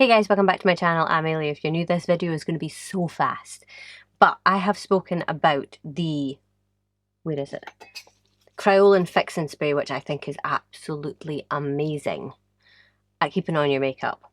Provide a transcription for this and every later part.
Hey guys, welcome back to my channel. I'm Ailey. If you're new, this video is going to be so fast. But I have spoken about the, Kryolan fixing spray, which I think is absolutely amazing at keeping on your makeup.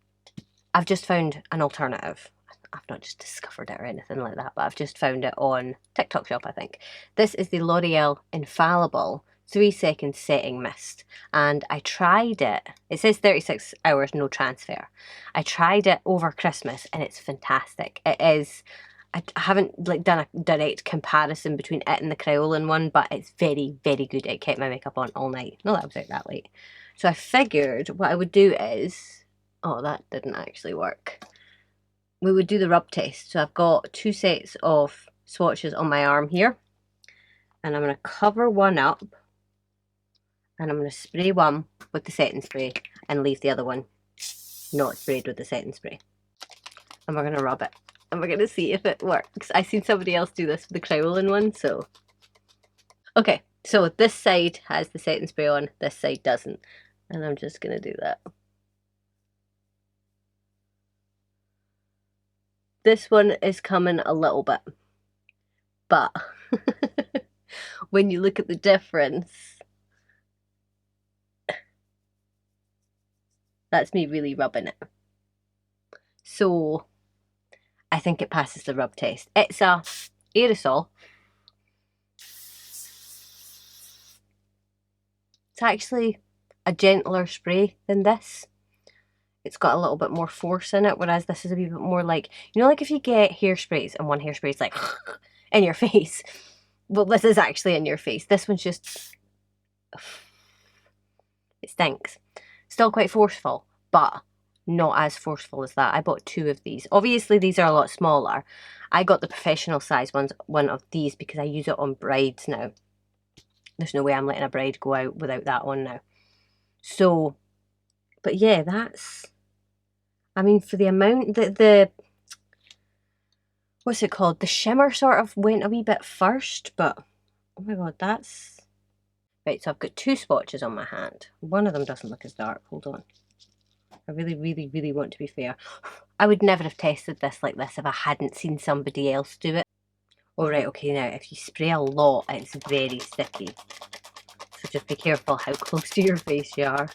I've just found an alternative. I've not just discovered it or anything like that, but I've just found it on TikTok shop, I think. This is the Loreal Infallible 3-second setting mist, and I tried it. It says 36 hours, no transfer. I tried it over Christmas and it's fantastic. It is, I haven't like done a direct comparison between it and the Kryolan one, but it's very, very good. It kept my makeup on all night. No, that was out that late. So I figured what I would do is, oh, that didn't actually work. We would do the rub test. So I've got 2 sets of swatches on my arm here, and I'm going to cover one up, and I'm going to spray one with the setting spray and leave the other one not sprayed with the setting spray. And we're going to rub it, and we're going to see if it works. I've seen somebody else do this with the Kryolan one, so. Okay, so this side has the setting spray on, this side doesn't. And I'm just going to do that. This one is coming a little bit, but when you look at the difference, that's me really rubbing it. So I think it passes the rub test. It's a aerosol. It's actually a gentler spray than this. It's got a little bit more force in it, whereas this is a wee bit more like, you know, like if you get hairsprays and one hairspray is like in your face. Well, this is actually in your face. This one's just, it stinks. Still quite forceful, but not as forceful as that. I bought 2 of these. Obviously, these are a lot smaller. I got the professional size one of these because I use it on brides now. There's no way I'm letting a bride go out without that on now. So, but yeah, that's, I mean, for the amount that the what's it called? The shimmer sort of went a wee bit first, but oh my god, that's... Right, so I've got 2 swatches on my hand. One of them doesn't look as dark. Hold on. I really, really, really want to be fair. I would never have tested this like this if I hadn't seen somebody else do it. Alright, okay, now if you spray a lot, it's very sticky. So just be careful how close to your face you are.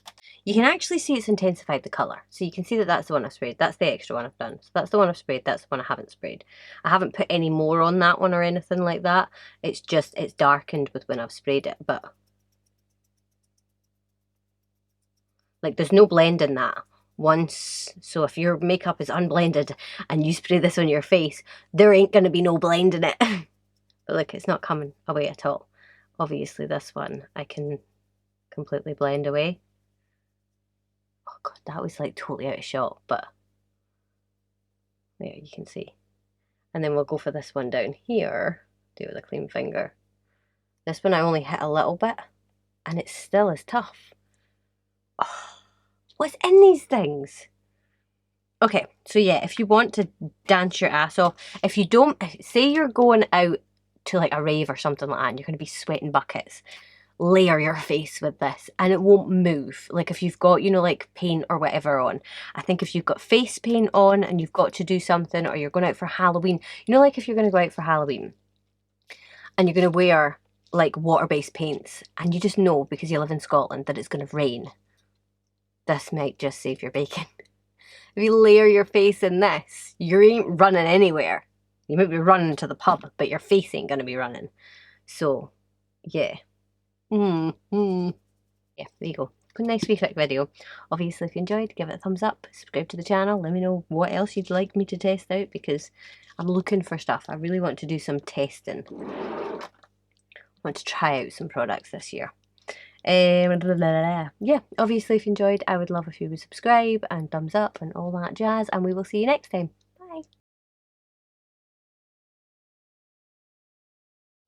You can actually see it's intensified the colour. So you can see that that's the one I've sprayed. That's the extra one I've done. So that's the one I've sprayed. That's the one I haven't sprayed. I haven't put any more on that one or anything like that. It's just, it's darkened with when I've sprayed it. But like there's no blend in that. Once, so if your makeup is unblended and you spray this on your face, there ain't going to be no blend in it. But look, it's not coming away at all. Obviously this one I can completely blend away. Oh god, that was like totally out of shot, but there you can see. And then we'll go for this one down here, do it with a clean finger. This one I only hit a little bit, and it still is tough. Oh, what's in these things? Okay, so yeah, if you want to dance your ass off, if you don't, say you're going out to like a rave or something like that, and you're going to be sweating buckets, layer your face with this and it won't move. Like if you've got, you know, like paint or whatever on. I think if you've got face paint on and you've got to do something, or you're going out for Halloween, you know, like if you're going to go out for Halloween and you're going to wear like water-based paints and you just know because you live in Scotland that it's going to rain, this might just save your bacon. If you layer your face in this, you ain't running anywhere. You might be running to the pub, but your face ain't going to be running. So yeah. Yeah, there you go. Good, nice wee quick video. Obviously, if you enjoyed, give it a thumbs up, subscribe to the channel, let me know what else you'd like me to test out, because I'm looking for stuff. I really want to do some testing. I want to try out some products this year. Yeah, obviously, if you enjoyed, I would love if you would subscribe and thumbs up and all that jazz, and we will see you next time.